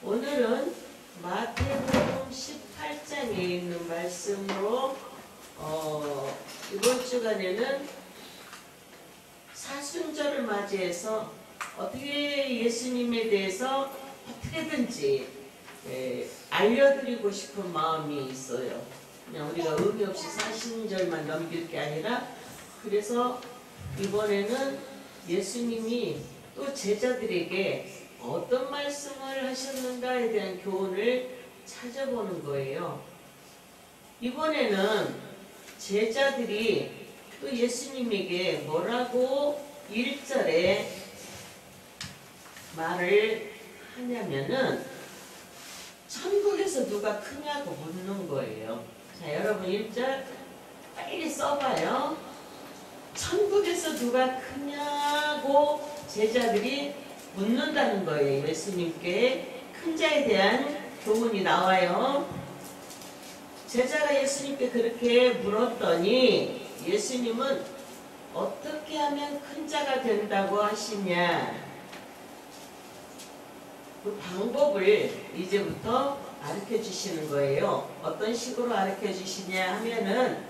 오늘은 마태복음 18장에 있는 말씀으로 이번 주간에는 사순절을 맞이해서 어떻게 예수님에 대해서 어떻게든지 알려드리고 싶은 마음이 있어요. 그냥 우리가 의미 없이 사순절만 넘길 게 아니라, 그래서 이번에는 예수님이 또 제자들에게 어떤 말씀을 하셨는가에 대한 교훈을 찾아보는 거예요. 이번에는 제자들이 또 예수님에게 뭐라고 1절에 말을 하냐면은 천국에서 누가 크냐고 묻는 거예요. 자, 여러분 1절 빨리 써봐요. 천국에서 누가 크냐고 제자들이 묻는다는 거예요. 예수님께 큰 자에 대한 교훈이 나와요. 제자가 예수님께 그렇게 물었더니 예수님은 어떻게 하면 큰 자가 된다고 하시냐, 그 방법을 이제부터 가르쳐 주시는 거예요. 어떤 식으로 가르쳐 주시냐 하면은,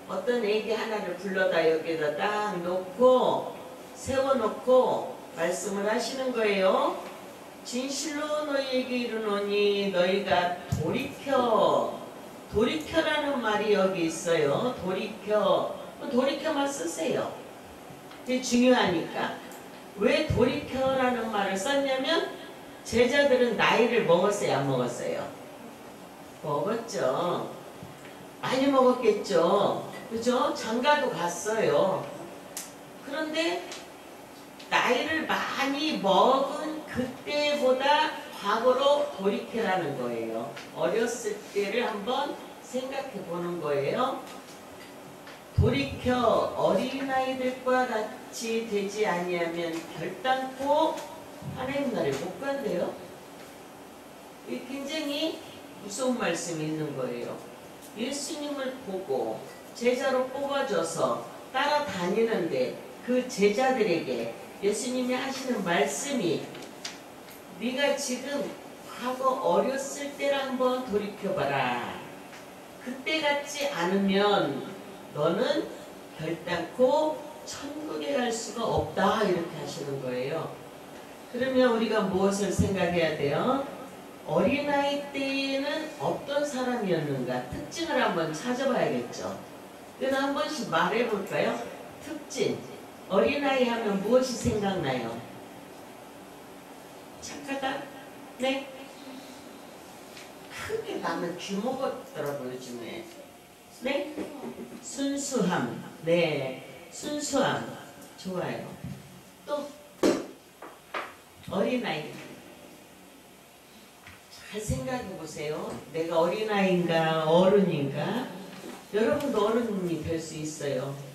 어떤 애기 하나를 불러다 여기다 딱 놓고 세워놓고 말씀을 하시는 거예요. 진실로 너희에게 이르노니 너희가 돌이켜라는 말이 여기 있어요. 돌이켜만 쓰세요. 그게 중요하니까. 왜 돌이켜라는 말을 썼냐면, 제자들은 나이를 먹었어요, 안 먹었어요? 먹었죠. 많이 먹었겠죠. 그죠? 장가도 갔어요. 그런데 나이를 많이 먹은 그때보다 과거로 돌이켜라는 거예요. 어렸을 때를 한번 생각해 보는 거예요. 돌이켜 어린아이들과 같이 되지 아니하면 결단코 하나님 나라에 못 간대요. 이 굉장히 무서운 말씀이 있는 거예요. 예수님을 보고 제자로 뽑아줘서 따라다니는데 그 제자들에게 예수님이 하시는 말씀이, 네가 지금 과거 어렸을 때를 한번 돌이켜봐라. 그때 같지 않으면 너는 결단코 천국에 갈 수가 없다, 이렇게 하시는 거예요. 그러면 우리가 무엇을 생각해야 돼요? 어린아이 때에는 어떤 사람이었는가 특징을 한번 찾아봐야겠죠. 그래서 한 번씩 말해볼까요? 특징. 어린아이 하면 무엇이 생각나요? 착하다? 네? 크게 나는 귀먹었더라고요, 요즘에. 네? 순수함. 네. 순수함. 좋아요. 또 어린아이. 잘 생각해 보세요. 내가 어린아이인가 어른인가? 여러분도 어른이 될 수 있어요.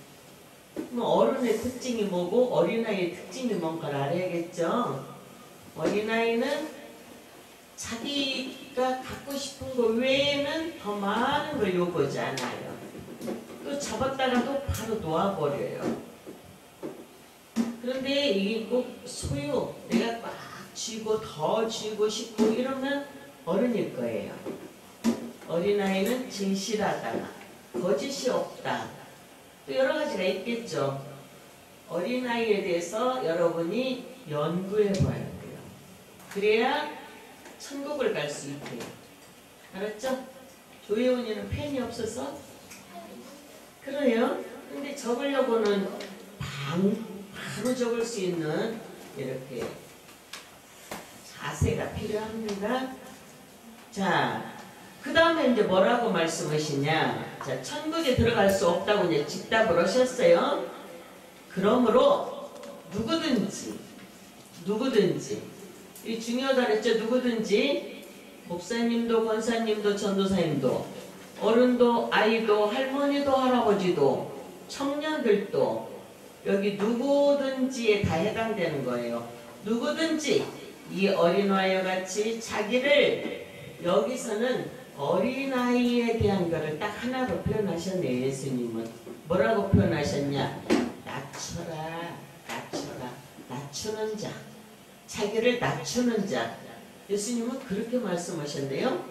어른의 특징이 뭐고 어린아이의 특징이 뭔가를 알아야겠죠. 어린아이는 자기가 갖고 싶은 것 외에는 더 많은 걸 요구하지 않아요. 또 잡았다가도 바로 놓아버려요. 그런데 이게 꼭 소유, 내가 꽉 쥐고 더 쥐고 싶고 이러면 어른일 거예요. 어린아이는 진실하다, 거짓이 없다, 또 여러 가지가 있겠죠. 어린아이에 대해서 여러분이 연구해 봐야 돼요. 그래야 천국을 갈 수 있대요. 알았죠? 조혜원이는 펜이 없어서? 그래요? 근데 적으려고는 바로 적을 수 있는 이렇게 자세가 필요합니다. 자, 그 다음에 이제 뭐라고 말씀하시냐. 자, 천국에 들어갈 수 없다고 이제 직답을 하셨어요. 그러므로 누구든지 이 중요하다 그랬죠. 누구든지, 목사님도 권사님도 전도사님도 어른도 아이도 할머니도 할아버지도 청년들도 여기 누구든지에 다 해당되는 거예요. 누구든지 이 어린아이와 같이 자기를, 여기서는 어린아이에 대한 거를 딱 하나로 표현하셨네요. 예수님은 뭐라고 표현하셨냐? 낮춰라. 낮추는 자, 자기를 낮추는 자. 예수님은 그렇게 말씀하셨네요.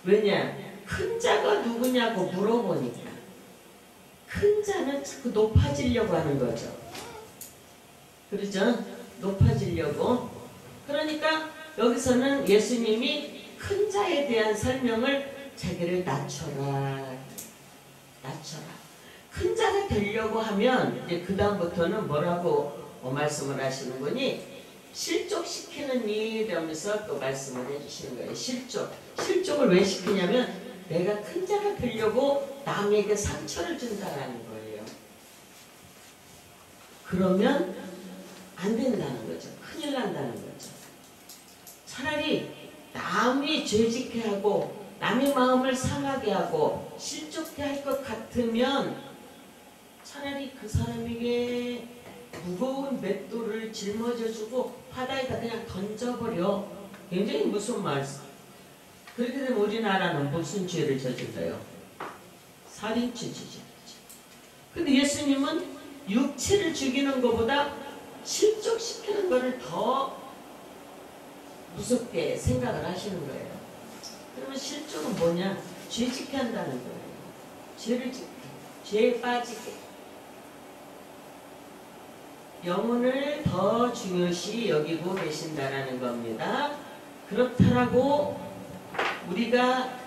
왜냐? 큰 자가 누구냐고 물어보니까 큰 자는 자꾸 높아지려고 하는 거죠. 그러죠? 높아지려고. 그러니까 여기서는 예수님이 큰 자에 대한 설명을 자기를 낮춰라. 큰 자가 되려고 하면 이제 그 다음부터는 뭐라고 말씀을 하시는 거니? 실족시키는 일이라면서 또 말씀을 해주시는 거예요. 실족을 왜 시키냐면 내가 큰 자가 되려고 남에게 상처를 준다라는 거예요. 그러면 안 된다는 거죠. 큰일 난다는 거죠. 차라리 남이 죄짓게 하고 남의 마음을 상하게 하고 실족게 할 것 같으면 차라리 그 사람에게 무거운 맷돌을 짊어져주고 바다에다 그냥 던져버려. 굉장히 무슨 말씀. 그렇게 되면 우리나라는 무슨 죄를 저질러요? 살인죄 저질러죠. 근데 예수님은 육체를 죽이는 것보다 실족시키는 것을 더 무섭게 생각을 하시는 거예요. 그러면 실족은 뭐냐? 죄짓게 한다는 거예요. 죄를 짓게, 죄에 빠지게. 영혼을 더 중요시 여기고 계신다라는 겁니다. 그렇다라고 우리가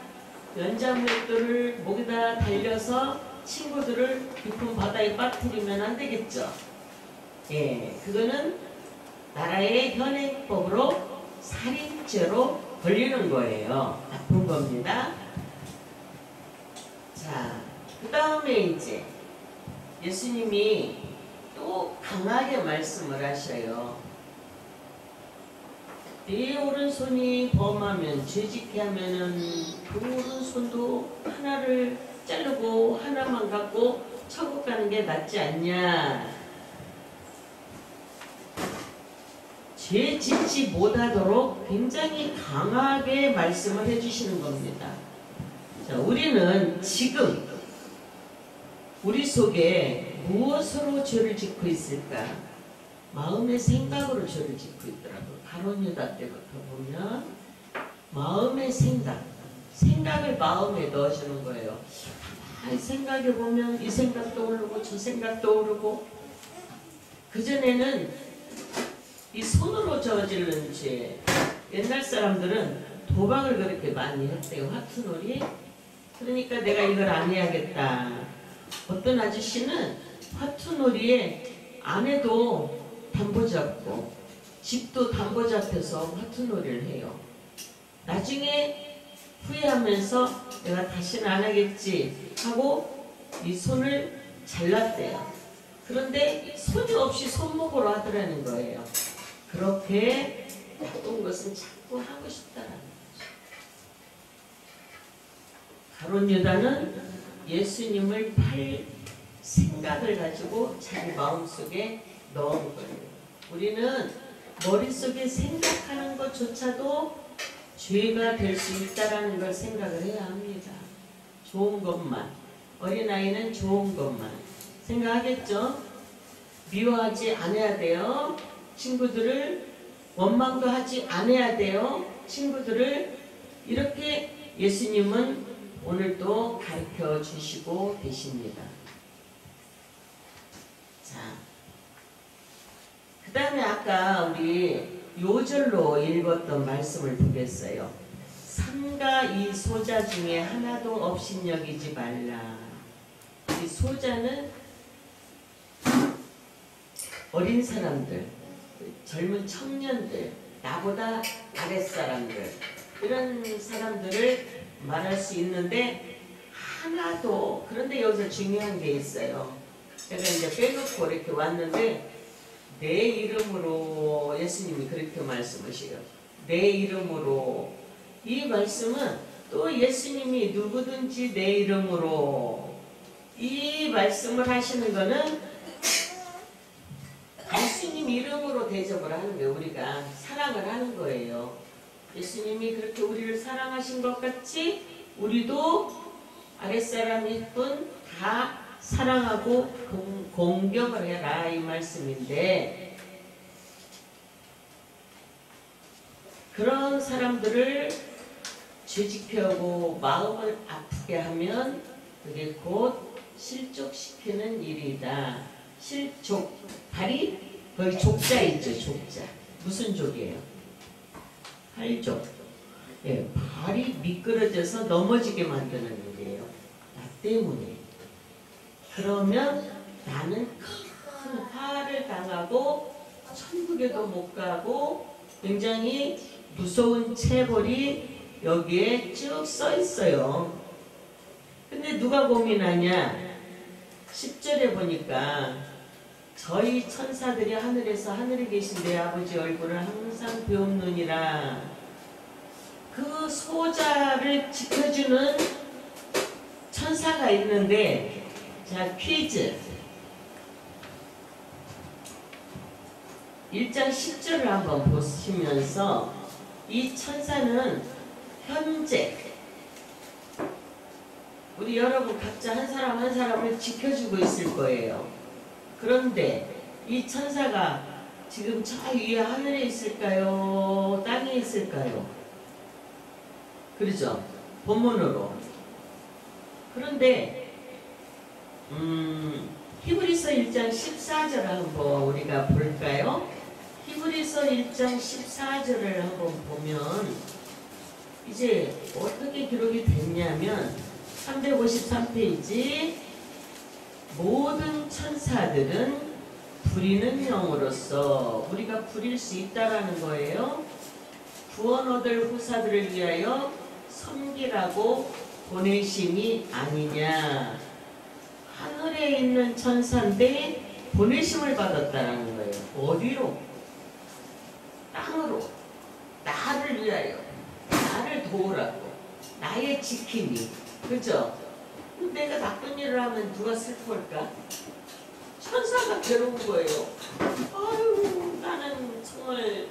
연장맷돌을 목에다 달려서 친구들을 깊은 바다에 빠뜨리면 안 되겠죠. 예, 그거는 나라의 현행법으로 살인죄로 걸리는 거예요. 나쁜 겁니다. 자, 그 다음에 이제 예수님이 또 강하게 말씀을 하셔요. 내 오른손이 범하면 죄짓게 하면은 그 오른손도 하나를 자르고 하나만 갖고 천국 가는 게 낫지 않냐. 죄 짓지 못하도록 굉장히 강하게 말씀을 해주시는 겁니다. 자, 우리는 지금 우리 속에 무엇으로 죄를 짓고 있을까? 마음의 생각으로 죄를 짓고 있더라고요. 가룟 유다 때부터 보면 마음의 생각을 마음에 넣어주는 거예요. 생각해 보면 이 생각 떠오르고 저 생각 떠오르고. 그전에는 이 손으로 저지른 죄, 옛날 사람들은 도박을 그렇게 많이 했대요. 화투놀이. 그러니까 내가 이걸 안 해야겠다. 어떤 아저씨는 화투놀이에 아내도 담보 잡고 집도 담보 잡혀서 화투놀이를 해요. 나중에 후회하면서 내가 다시는 안 하겠지 하고 이 손을 잘랐대요. 그런데 손이 없이 손목으로 하더라는 거예요. 그렇게 나쁜 것은 자꾸 하고 싶다라는 거죠. 가룟 유다는 예수님을 팔 생각을 가지고 자기 마음속에 넣은 거예요. 우리는 머릿속에 생각하는 것조차도 죄가 될 수 있다는 걸 생각을 해야 합니다. 좋은 것만, 어린아이는 좋은 것만 생각하겠죠? 미워하지 않아야 돼요. 친구들을 원망도 하지 않아야 돼요. 친구들을. 이렇게 예수님은 오늘도 가르쳐 주시고 계십니다. 자, 그 다음에 아까 우리 요절로 읽었던 말씀을 보겠어요. 삼가 이 소자 중에 하나도 업신여기지 말라. 이 소자는 어린 사람들, 젊은 청년들, 나보다 아랫사람들, 이런 사람들을 말할 수 있는데 하나도. 그런데 여기서 중요한 게 있어요. 제가 이제 빼놓고 이렇게 왔는데 내 이름으로 예수님이 그렇게 말씀하셔요. 내 이름으로. 이 말씀은 또 예수님이 누구든지 내 이름으로 이 말씀을 하시는 거는 예수님 이름으로 대접을 하는 거예요. 우리가 사랑을 하는 거예요. 예수님이 그렇게 우리를 사랑하신 것 같이 우리도 아랫사람일 뿐 다 사랑하고 공경을 해라 이 말씀인데, 그런 사람들을 죄짓게 하고 마음을 아프게 하면 그게 곧 실족시키는 일이다. 실족, 발이 거기 족자 있죠, 족자. 무슨 족이에요? 팔족. 예, 발이 미끄러져서 넘어지게 만드는 일이에요. 나 때문에. 그러면 나는 큰 화를 당하고 천국에도 못 가고 굉장히 무서운 체벌이 여기에 쭉 써 있어요. 근데 누가 고민하냐? 10절에 보니까 저희 천사들이 하늘에서 하늘에 계신 내 아버지 얼굴을 항상 배움느니라. 그 소자를 지켜주는 천사가 있는데, 자, 퀴즈. 1장 10절을 한번 보시면서 이 천사는 현재 우리 여러분 각자 한 사람 한 사람을 지켜주고 있을 거예요. 그런데 이 천사가 지금 저 위에 하늘에 있을까요? 땅에 있을까요? 그러죠? 본문으로. 그런데 히브리서 1장 14절을 한번 우리가 볼까요? 히브리서 1장 14절을 한번 보면 이제 어떻게 기록이 됐냐면 353페이지 모든 천사들은 부리는 영으로서 우리가 부릴 수 있다라는 거예요. 구원 얻을 후사들을 위하여 섬기라고 보내심이 아니냐. 하늘에 있는 천사인데 보내심을 받았다라는 거예요. 어디로? 땅으로. 나를 위하여. 나를 도우라고. 나의 지킴이. 그죠? 내가 나쁜 일을 하면 누가 슬플까? 천사가 괴로운 거예요. 아유, 나는 정말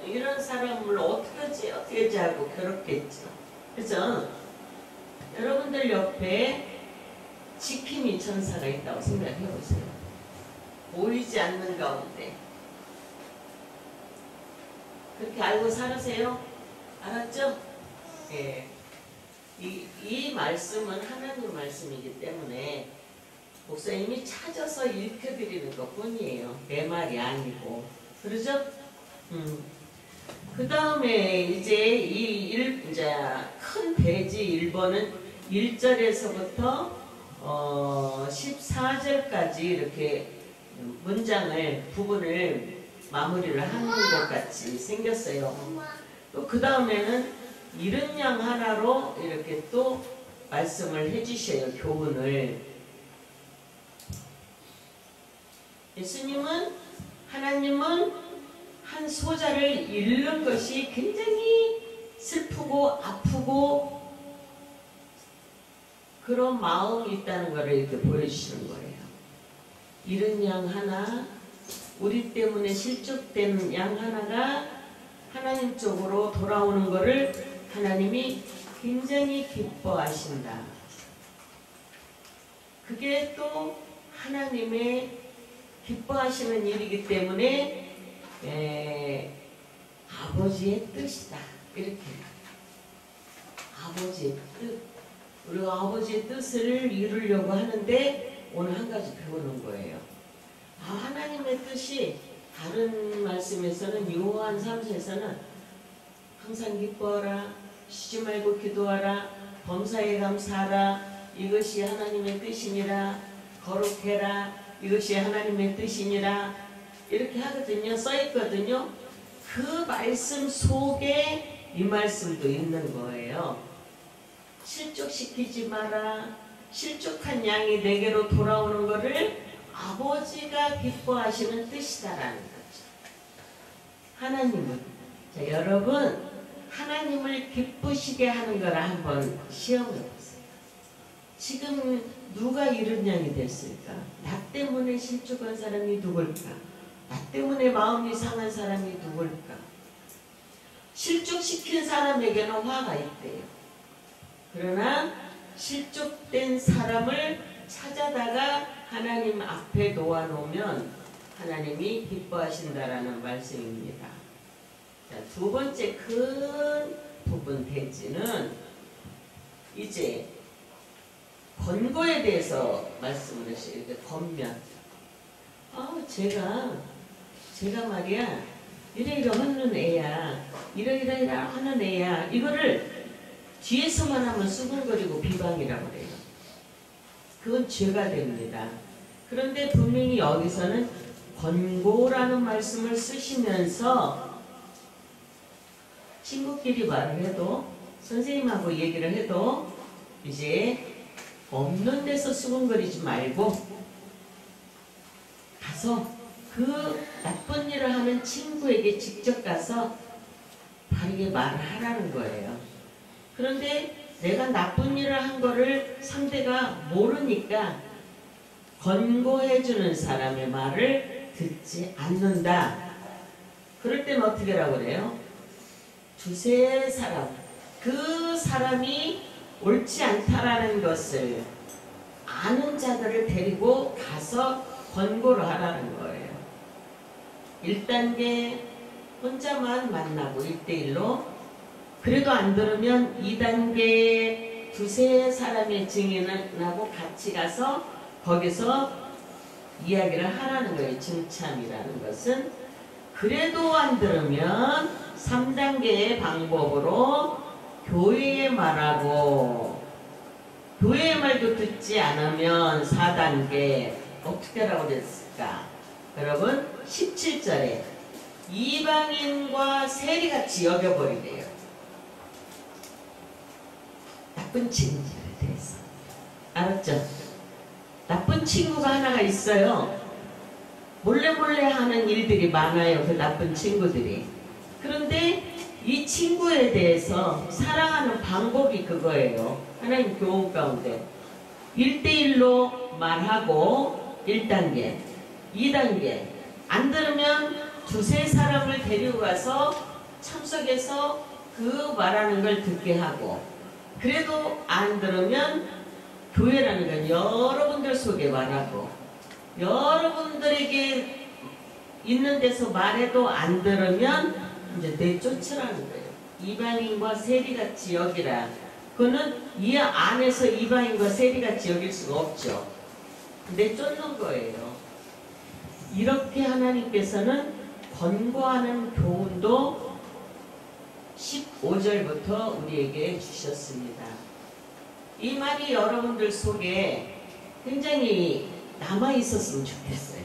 이런 사람을 어떻게 하지 하고 괴롭겠죠. 그죠? 여러분들 옆에 지킴이 천사가 있다고 생각해 보세요. 보이지 않는 가운데. 그렇게 알고 살으세요? 알았죠? 예. 이 말씀은 하나님 말씀이기 때문에 목사님이 찾아서 읽혀드리는 것 뿐이에요. 내 말이 아니고. 그러죠? 그 다음에 이제 이제 큰 대지 1번은 1절에서부터 14절까지 이렇게 문장을, 부분을 마무리를 하는 것 같이 생겼어요. 또 그 다음에는 이른 양 하나로 이렇게 또 말씀을 해주셔요. 교훈을. 예수님은, 하나님은 한 소자를 잃는 것이 굉장히 슬프고 아프고 그런 마음이 있다는 것을 이렇게 보여주시는 거예요. 잃은 양 하나, 우리 때문에 실족된 양 하나가 하나님 쪽으로 돌아오는 것을 하나님이 굉장히 기뻐하신다. 그게 또 하나님의 기뻐하시는 일이기 때문에 아버지의 뜻이다. 이렇게. 아버지의 뜻. 우리가 아버지의 뜻을 이루려고 하는데 오늘 한 가지 배우는 거예요. 하나님의 뜻이 다른 말씀에서는 요한 3서에서는 항상 기뻐하라. 쉬지 말고 기도하라. 범사에 감사하라. 이것이 하나님의 뜻이니라. 거룩해라. 이것이 하나님의 뜻이니라. 이렇게 하거든요. 써있거든요. 그 말씀 속에 이 말씀도 있는 거예요. 실족시키지 마라. 실족한 양이 내게로 돌아오는 것을 아버지가 기뻐하시는 뜻이다라는 거죠. 하나님은, 자, 여러분, 하나님을 기쁘시게 하는 거라 한번 시험해 보세요. 지금 누가 이런 양이 됐을까? 나 때문에 실족한 사람이 누굴까? 나 때문에 마음이 상한 사람이 누굴까? 실족시킨 사람에게는 화가 있대요. 그러나 실족된 사람을 찾아다가 하나님 앞에 놓아놓으면 하나님이 기뻐하신다라는 말씀입니다. 자, 두 번째 큰 부분 대지는 이제 권고에 대해서 말씀을 하시요. 이렇게 권면. 제가 말이야, 이러이러하는 애야, 이러이러하는 애야, 이거를 뒤에서만 하면 수근거리고 비방이라고 그래요. 그건 죄가 됩니다. 그런데 분명히 여기서는 권고라는 말씀을 쓰시면서 친구끼리 말을 해도, 선생님하고 얘기를 해도 이제 없는 데서 수근거리지 말고 가서 그 나쁜 일을 하는 친구에게 직접 가서 바르게 말을 하라는 거예요. 그런데 내가 나쁜 일을 한 거를 상대가 모르니까 권고해주는 사람의 말을 듣지 않는다. 그럴 때는 어떻게 하라고 그래요? 두세 사람, 그 사람이 옳지 않다라는 것을 아는 자들을 데리고 가서 권고를 하라는 거예요. 1단계 혼자만 만나고 1대1로, 그래도 안 들으면 2단계 두세 사람의 증인하고 같이 가서 거기서 이야기를 하라는 거예요. 증참이라는 것은. 그래도 안 들으면 3단계의 방법으로 교회에 말하고, 교회의 말도 듣지 않으면 4단계 어떻게 하라고 그랬을까? 여러분 17절에 이방인과 세리같이 여겨버리래요. 나쁜 친구에 대해서. 알았죠? 나쁜 친구가 하나가 있어요. 몰래 하는 일들이 많아요. 그 나쁜 친구들이. 그런데 이 친구에 대해서 사랑하는 방법이 그거예요. 하나님 교훈 가운데 1대1로 말하고 1단계, 2단계 안 들으면 두세 사람을 데리고 가서 참석해서 그 말하는 걸 듣게 하고, 그래도 안 들으면 교회라는 건 여러분들 속에 말하고, 여러분들에게 있는 데서 말해도 안 들으면 이제 내쫓으라는 거예요. 이방인과 세리같이 여기라. 그거는 이 안에서 이방인과 세리같이 여길 수가 없죠. 내쫓는 거예요. 이렇게 하나님께서는 권고하는 교훈도 15절부터 우리에게 주셨습니다. 이 말이 여러분들 속에 굉장히 남아있었으면 좋겠어요.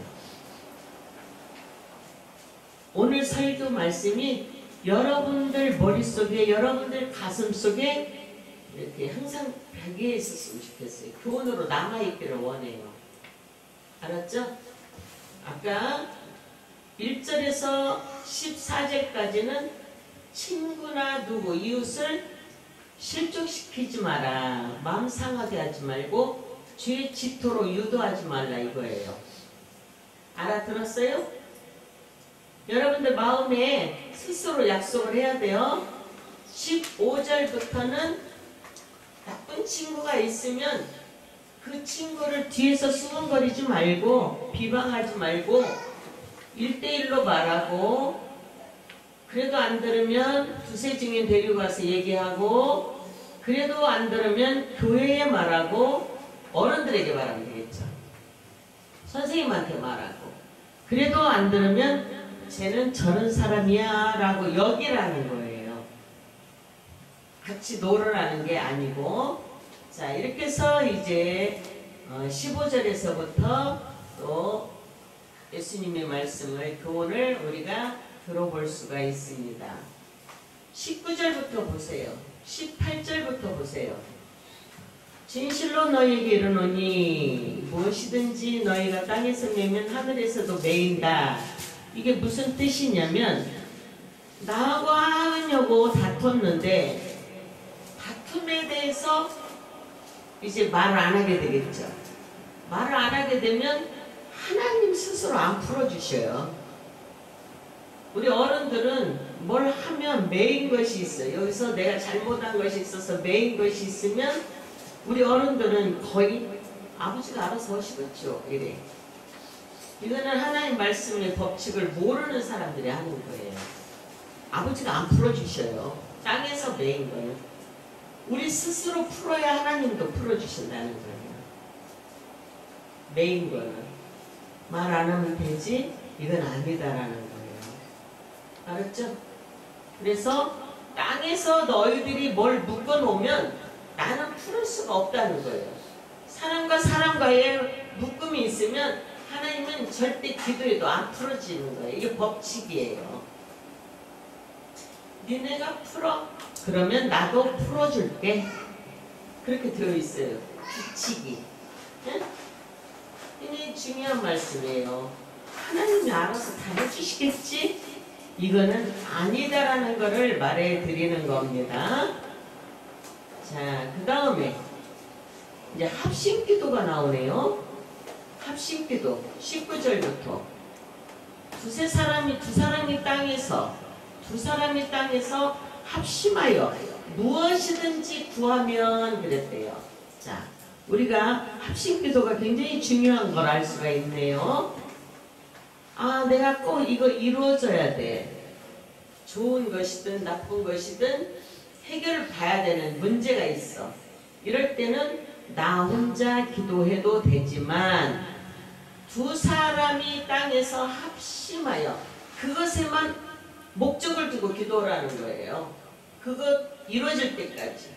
오늘 설교 말씀이 여러분들 머릿속에, 여러분들 가슴속에 이렇게 항상 벽에 있었으면 좋겠어요. 교훈으로 남아있기를 원해요. 알았죠? 아까 1절에서 14절까지는 친구나 누구, 이웃을 실족시키지 마라. 마음 상하게 하지 말고 죄 집토로 유도하지 말라 이거예요. 알아들었어요? 여러분들 마음에 스스로 약속을 해야 돼요. 15절부터는 나쁜 친구가 있으면 그 친구를 뒤에서 수근거리지 말고 비방하지 말고 1대1로 말하고, 그래도 안 들으면 두세 증인 데리고 가서 얘기하고, 그래도 안 들으면 교회에 말하고, 어른들에게 말하면 되겠죠. 선생님한테 말하고, 그래도 안 들으면 쟤는 저런 사람이야 라고 여기라는 거예요. 같이 놀으라는 게 아니고. 자, 이렇게 해서 이제 15절에서부터 또 예수님의 말씀을, 교훈을 우리가 들어볼 수가 있습니다. 19절부터 보세요. 18절부터 보세요. 진실로 너희에게 이르노니 무엇이든지 너희가 땅에서 매면 하늘에서도 매인다. 이게 무슨 뜻이냐면, 나하고 하느냐고 다퉜는데 다툼에 대해서 이제 말을 안 하게 되겠죠. 말을 안 하게 되면 하나님 스스로 안 풀어주셔요. 우리 어른들은 뭘 하면 매인 것이 있어요. 여기서 내가 잘못한 것이 있어서 매인 것이 있으면 우리 어른들은 거의 아버지가 알아서 하시겠죠. 이래. 이거는 하나님 말씀의 법칙을 모르는 사람들이 하는 거예요. 아버지가 안 풀어주셔요. 땅에서 매인 거는. 우리 스스로 풀어야 하나님도 풀어주신다는 거예요. 매인 거는. 말 안 하면 되지? 이건 아니다라는 거예요. 알았죠? 그래서 땅에서 너희들이 뭘 묶어놓으면 나는 풀을 수가 없다는 거예요. 사람과 사람과의 묶음이 있으면 하나님은 절대 기도해도 안 풀어지는 거예요. 이게 법칙이에요. 니네가 풀어. 그러면 나도 풀어줄게. 그렇게 되어 있어요. 규칙이. 응? 이게 중요한 말씀이에요. 하나님이 알아서 다 해주시겠지? 이거는 아니다라는 거를 말해 드리는 겁니다. 자, 그 다음에 이제 합심기도가 나오네요. 합심기도 19절부터 두 사람이 땅에서 합심하여 무엇이든지 구하면 그랬대요. 자, 우리가 합심기도가 굉장히 중요한 걸 알 수가 있네요. 아, 내가 꼭 이거 이루어져야 돼. 좋은 것이든 나쁜 것이든 해결을 봐야 되는 문제가 있어. 이럴 때는 나 혼자 기도해도 되지만 두 사람이 땅에서 합심하여 그것에만 목적을 두고 기도하라는 거예요. 그것 이루어질 때까지.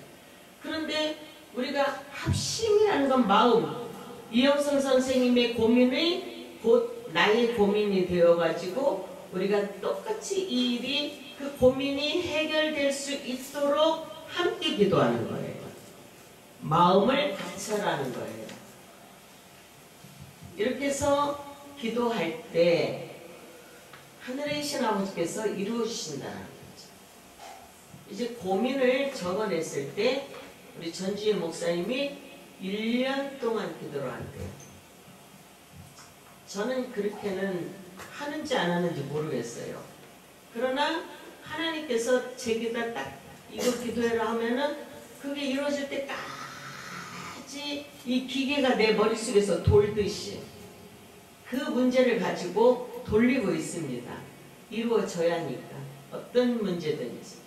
그런데 우리가 합심이라는 건 마음. 이영성 선생님의 고민이 곧 나의 고민이 되어가지고 우리가 똑같이 이 일이 그 고민이 해결될 수 있도록 함께 기도하는 거예요. 마음을 같이하라는 거예요. 이렇게 해서 기도할 때 하늘에 계신 아버지께서 이루어 주신다는 거죠. 이제 고민을 적어냈을 때 우리 전주희 목사님이 1년 동안 기도를 한대요. 저는 그렇게는 하는지 안 하는지 모르겠어요. 그러나 하나님께서 제게다 딱 이거 기도해라 하면은 그게 이루어질 때까지 이 기계가 내 머릿속에서 돌듯이 그 문제를 가지고 돌리고 있습니다. 이루어져야 하니까. 어떤 문제든지.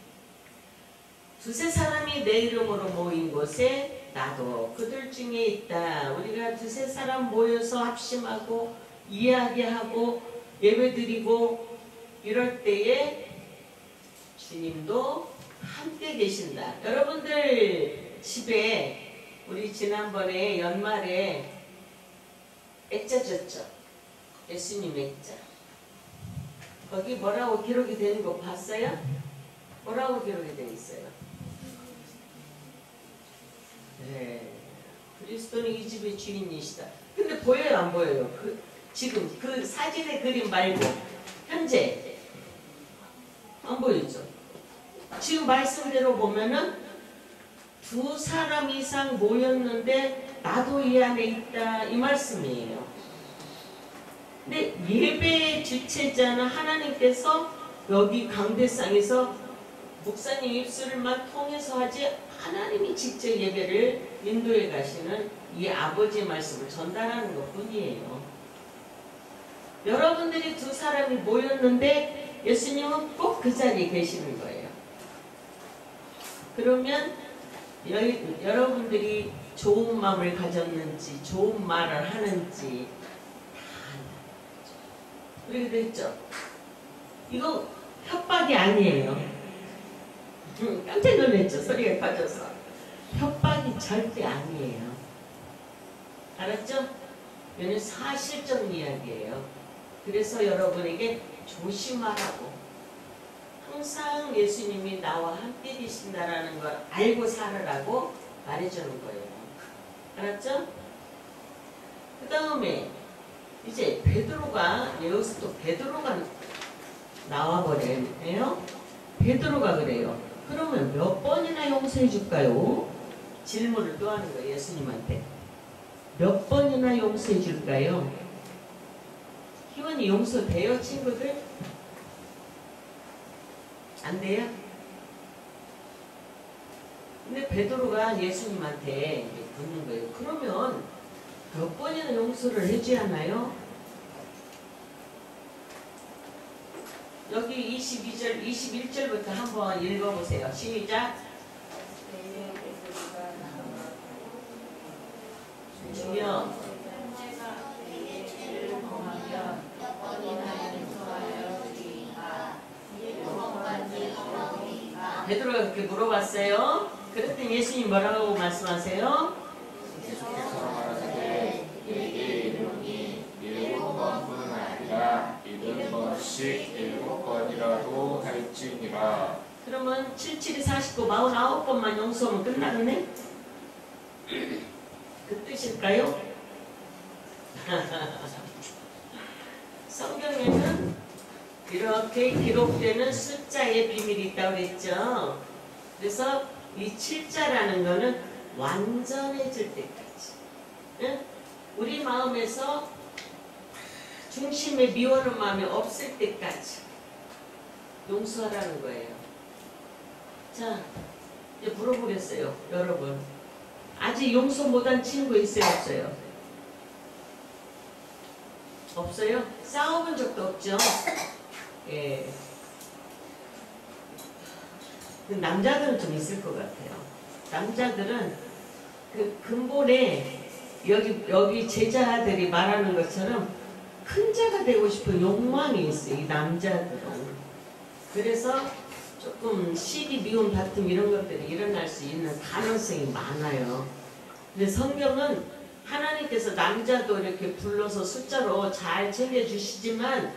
두세 사람이 내 이름으로 모인 곳에 나도 그들 중에 있다. 우리가 두세 사람 모여서 합심하고 이야기하고 예배드리고 이럴 때에 주님도 함께 계신다. 여러분들 집에 우리 지난번에 연말에 액자 줬죠? 예수님 액자. 거기 뭐라고 기록이 되는 거 봤어요? 뭐라고 기록이 되어 있어요? 네, 그리스도는 이 집의 주인이시다. 근데 보여요, 안 보여요? 지금 그 사진의 그림 말고 현재 안 보이죠? 지금 말씀대로 보면은 두 사람 이상 모였는데 나도 이 안에 있다 이 말씀이에요. 근데 예배의 주체자는 하나님께서 여기 강대상에서 목사님 입술만 통해서 하지 하나님이 직접 예배를 인도해 가시는 이 아버지의 말씀을 전달하는 것 뿐이에요. 여러분들이 두 사람이 모였는데 예수님은 꼭 그 자리에 계시는 거예요. 그러면 여러분들이 좋은 마음을 가졌는지 좋은 말을 하는지 다 안다는 거죠. 그러기도 했죠. 이거 협박이 아니에요. 깜짝 놀랐죠. 소리가 커져서. 협박이 절대 아니에요. 알았죠? 이거는 사실적 이야기예요. 그래서 여러분에게 조심하라고. 항상 예수님이 나와 함께 계신다라는 걸 알고 살으라고 말해주는 거예요. 알았죠? 그 다음에 이제 베드로가 여기서 또 베드로가 나와버려요. 베드로가 그래요. 그러면 몇 번이나 용서해 줄까요? 질문을 또 하는 거예요. 예수님한테. 몇 번이나 용서해 줄까요? 희원이 용서돼요? 친구들? 안 돼요? 근데 베드로가 예수님한테 묻는 거예요. 그러면 몇 번이나 용서를 해줘야 하나요? 여기 22절, 21절부터 한번 읽어보세요. 시작. 주여 베드로가 그렇게 물어봤어요. 그랬더니 예수님 뭐라고 말씀하세요? 예수께서 말하시되 내게 이르노니 7번뿐 아니라 7번씩 7번이라도 할지니라. 그러면 77이 49, 49번만 용서하면 끝나겠네? 그 뜻일까요? 성경에는 이렇게 기록되는 숫자의 비밀이 있다고 했죠. 그래서 이 7자라는 거는 완전해질 때까지, 응? 우리 마음에서 중심에 미워하는 마음이 없을 때까지 용서하라는 거예요. 자, 이제 물어보겠어요. 여러분, 아직 용서 못한 친구 있어요? 없어요? 없어요? 싸워본 적도 없죠? 예. 남자들은 좀 있을 것 같아요. 남자들은 그 근본에 여기 제자들이 말하는 것처럼 큰 자가 되고 싶은 욕망이 있어요. 이 남자들은. 그래서 조금 시기, 미움, 다툼 이런 것들이 일어날 수 있는 가능성이 많아요. 근데 성경은 하나님께서 남자도 이렇게 불러서 숫자로 잘 챙겨주시지만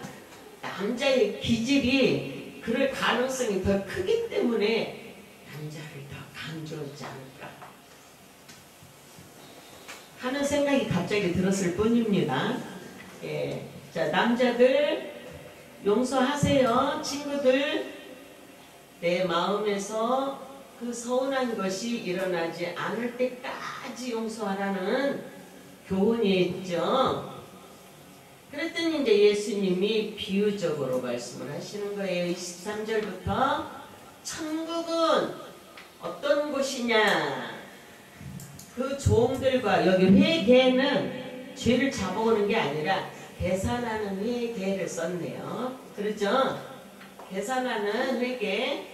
남자의 기질이 그럴 가능성이 더 크기 때문에 남자를 더 강조하지 않을까 하는 생각이 갑자기 들었을 뿐입니다. 예. 자, 남자들 용서하세요. 친구들, 내 마음에서 그 서운한 것이 일어나지 않을 때까지 용서하라는 교훈이 있죠. 그랬더니 이제 예수님이 비유적으로 말씀을 하시는 거예요. 23절부터 천국은 어떤 곳이냐, 그 종들과, 여기 회개는 죄를 잡아오는 게 아니라 계산하는 회개를 썼네요. 그렇죠? 계산하는 회개,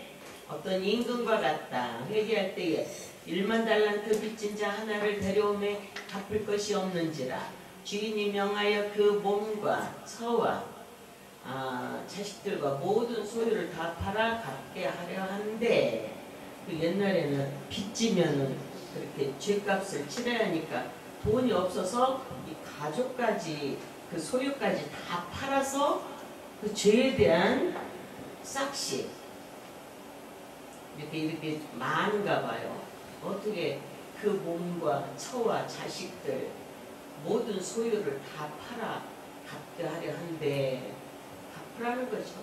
어떤 임금과 같다. 회개할 때에 1만 달란트 빚진 자 하나를 데려오매 갚을 것이 없는지라 주인이 명하여 그 몸과 처와 자식들과 모든 소유를 다 팔아 갚게 하려 하는데, 그 옛날에는 빚지면은 그렇게 죄값을 치러야 하니까 돈이 없어서 이 가족까지, 그 소유까지 다 팔아서 그 죄에 대한 싹시 이렇게 많은가 봐요. 어떻게 그 몸과 처와 자식들 모든 소유를 다 팔아 갚게 하려 한데, 갚으라는 거죠.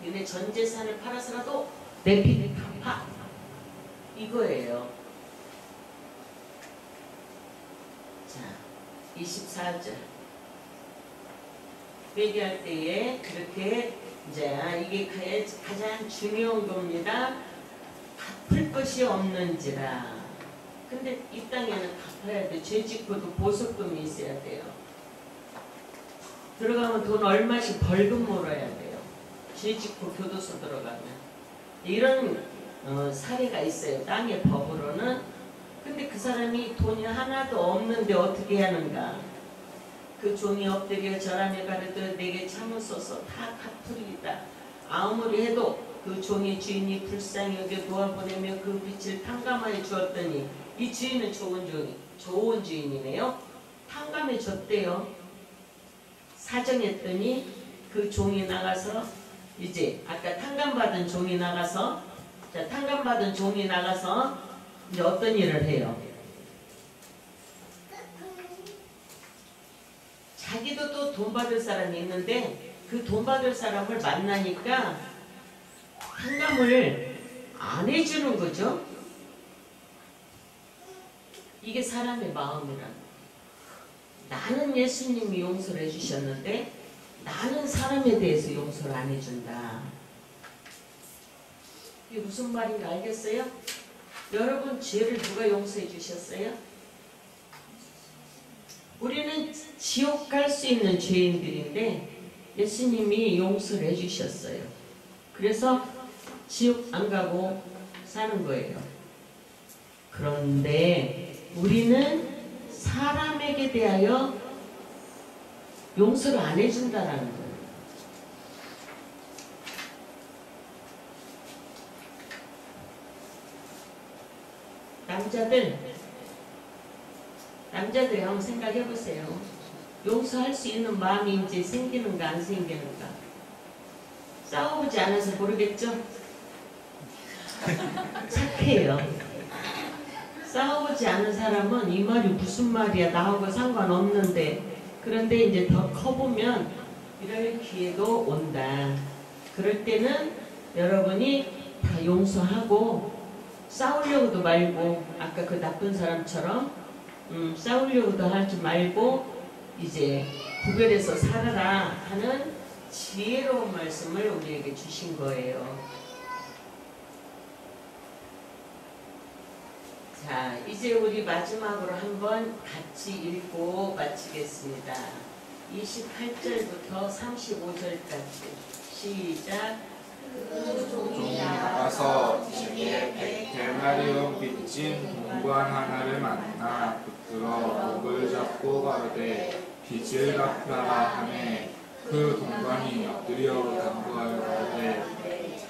너네 전 재산을 팔아서라도 내 빚을 갚아, 이거예요. 자, 24절 회개할 때에 그렇게 이제 이게 가장 중요한 겁니다. 갚을 것이 없는지라. 근데 이 땅에는 갚아야 돼. 죄 짓고도 보석금이 있어야 돼요. 들어가면 돈 얼마씩 벌금 물어야 돼요. 죄 짓고 교도소 들어가면. 이런 사례가 있어요. 땅의 법으로는. 근데 그 사람이 돈이 하나도 없는데 어떻게 하는가. 그 종이 엎드려 절하며 가르되 내게 참으소서 다 갚으리이다. 아무리 해도 그 종의 주인이 불쌍히 여겨 도와보내며 그 빚을 탕감하여 주었더니, 이 주인은 좋은 주인이네요. 탕감해 줬대요. 사정했더니 그 종이 나가서, 이제 아까 탕감받은 종이 나가서, 자, 탕감받은 종이 나가서 이제 어떤 일을 해요? 자기도 또 돈 받을 사람이 있는데 그 돈 받을 사람을 만나니까 탕감을 안 해주는 거죠. 이게 사람의 마음이란. 나는 예수님이 용서를 해주셨는데 나는 사람에 대해서 용서를 안 해준다. 이게 무슨 말인지 알겠어요? 여러분, 죄를 누가 용서해 주셨어요? 우리는 지옥 갈 수 있는 죄인들인데 예수님이 용서를 해주셨어요. 그래서 지옥 안 가고 사는 거예요. 그런데 우리는 사람에게 대하여 용서를 안 해준다라는 거예요. 남자들이 한번 생각해 보세요. 용서할 수 있는 마음이 이제 생기는가 안 생기는가. 싸워보지 않아서 모르겠죠? 착해요. 싸워보지 않은 사람은 이 말이 무슨 말이야, 나하고 상관없는데. 그런데 이제 더 커보면 이럴 기회도 온다. 그럴 때는 여러분이 다 용서하고 싸우려고도 말고, 아까 그 나쁜 사람처럼 싸우려고도 하지 말고 이제 구별해서 살아라 하는 지혜로운 말씀을 우리에게 주신 거예요. 자, 이제 우리 마지막으로 한번 같이 읽고 마치겠습니다. 28절부터 35절까지 시작. 종이 나가서 집에 100데나리온 빚진 동관 하나를 만나 붙들어 목을 잡고 가로되 빚을 갚으라 하매 그 동관이 엎드려 간구하여 가로되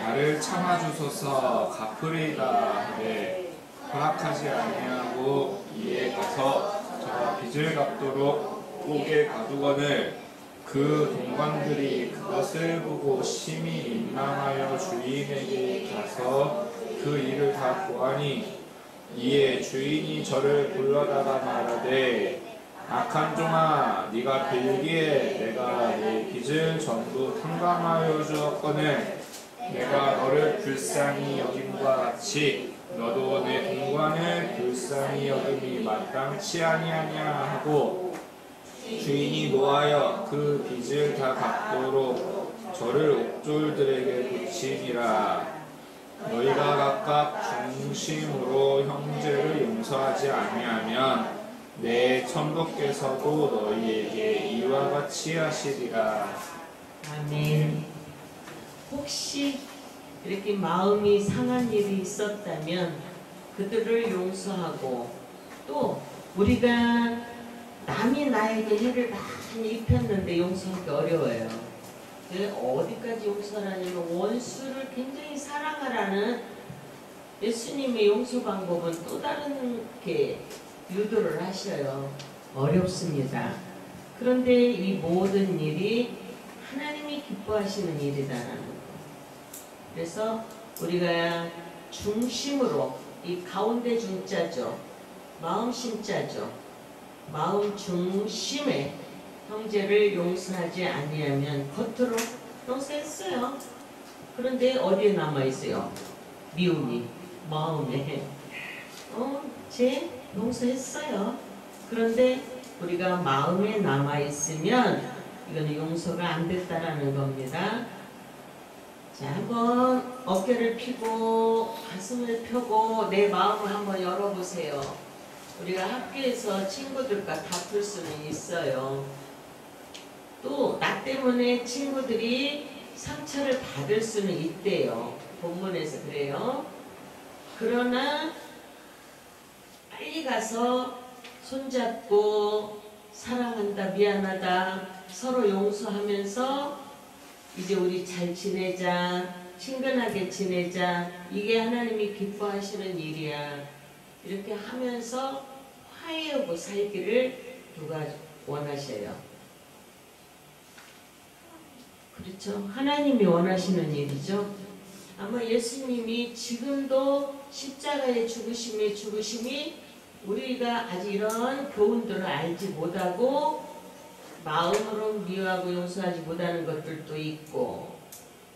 나를 참아주소서 갚으리이다 하되 허락하지 아니하고 이에 가서 저 빚을 갚도록 옥에 가두거늘 그 동관들이 그것을 보고 심히 민망하여 주인에게 가서 그 일을 다 보아니 이에 주인이 저를 불러다가 말하되 악한 종아 네가 빌기에 내가 네 빚을 전부 탕감하여 주었거늘 내가 너를 불쌍히 여김과 같이 너도 내 동관을 불쌍히 여김이 마땅치 아니하냐 하고 주인이 노하여 그 빚을 다 갚도록 저를 옥졸들에게 붙이니라. 너희가 각각 중심으로 형제를 용서하지 아니하면 내 천부께서도 너희에게 이와 같이 하시리라. 아멘. 혹시 이렇게 마음이 상한 일이 있었다면 그들을 용서하고, 또 우리가 남이 나에게 해를 많이 입혔는데 용서하기 어려워요. 어디까지 용서하냐면 원수를 굉장히 사랑하라는 예수님의 용서 방법은 또 다른 게 유도를 하셔요. 어렵습니다. 그런데 이 모든 일이 하나님이 기뻐하시는 일이다라는 거. 그래서 우리가 중심으로, 이 가운데 중자죠, 마음 심자죠, 마음 중심에 형제를 용서하지 아니하면 겉으로 용서했어요. 그런데 어디에 남아있어요? 미움이 마음에. 쟤 용서했어요. 그런데 우리가 마음에 남아있으면 이거는 용서가 안 됐다라는 겁니다. 자, 한번 어깨를 피고 가슴을 펴고 내 마음을 한번 열어보세요. 우리가 학교에서 친구들과 다툴 수는 있어요. 또 나 때문에 친구들이 상처를 받을 수는 있대요. 본문에서 그래요. 그러나 빨리 가서 손잡고 사랑한다, 미안하다, 서로 용서하면서 이제 우리 잘 지내자, 친근하게 지내자, 이게 하나님이 기뻐하시는 일이야. 이렇게 하면서 화해하고 살기를 누가 원하셔요? 그렇죠. 하나님이 원하시는 일이죠. 아마 예수님이 지금도 십자가의 죽으심이 우리가 아직 이런 교훈들을 알지 못하고 마음으로 미워하고 용서하지 못하는 것들도 있고,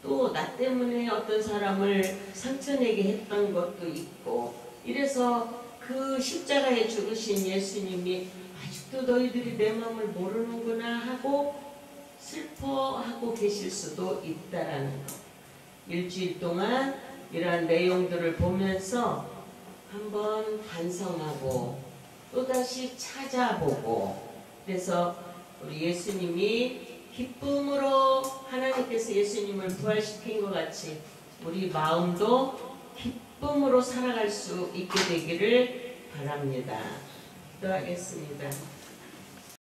또 나 때문에 어떤 사람을 상처내게 했던 것도 있고, 이래서 그 십자가에 죽으신 예수님이 아직도 너희들이 내 마음을 모르는구나 하고 슬퍼하고 계실 수도 있다라는 거. 일주일 동안 이러한 내용들을 보면서 한번 반성하고 또다시 찾아보고, 그래서 우리 예수님이 기쁨으로 하나님께서 예수님을 부활시킨 것 같이 우리 마음도 기쁨으로 살아갈 수 있게 되기를 바랍니다. 기도하겠습니다.